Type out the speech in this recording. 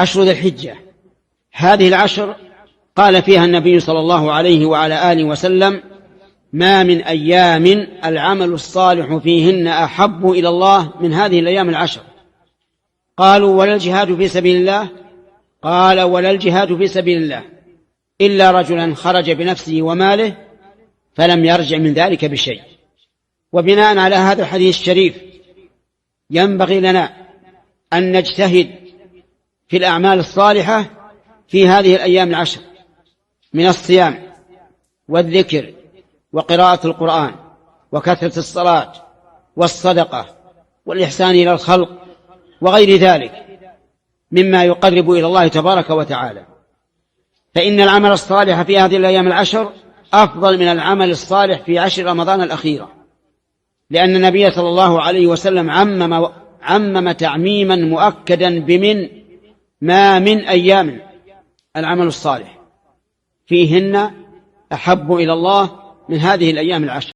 عشر ذي الحجة. هذه العشر قال فيها النبي صلى الله عليه وعلى آله وسلم: ما من أيام العمل الصالح فيهن أحب إلى الله من هذه الأيام العشر. قالوا: ولا الجهاد في سبيل الله؟ قال: ولا الجهاد في سبيل الله إلا رجلا خرج بنفسه وماله فلم يرجع من ذلك بشيء. وبناء على هذا الحديث الشريف ينبغي لنا أن نجتهد في الأعمال الصالحة في هذه الأيام العشر من الصيام والذكر وقراءة القرآن وكثرة الصلاة والصدقة والإحسان إلى الخلق وغير ذلك مما يقرب إلى الله تبارك وتعالى. فإن العمل الصالح في هذه الأيام العشر أفضل من العمل الصالح في عشر رمضان الأخيرة، لأن النبي صلى الله عليه وسلم عمم تعميما مؤكدا بمن ما من أيام العمل الصالح فيهن أحب إلى الله من هذه الأيام العشر.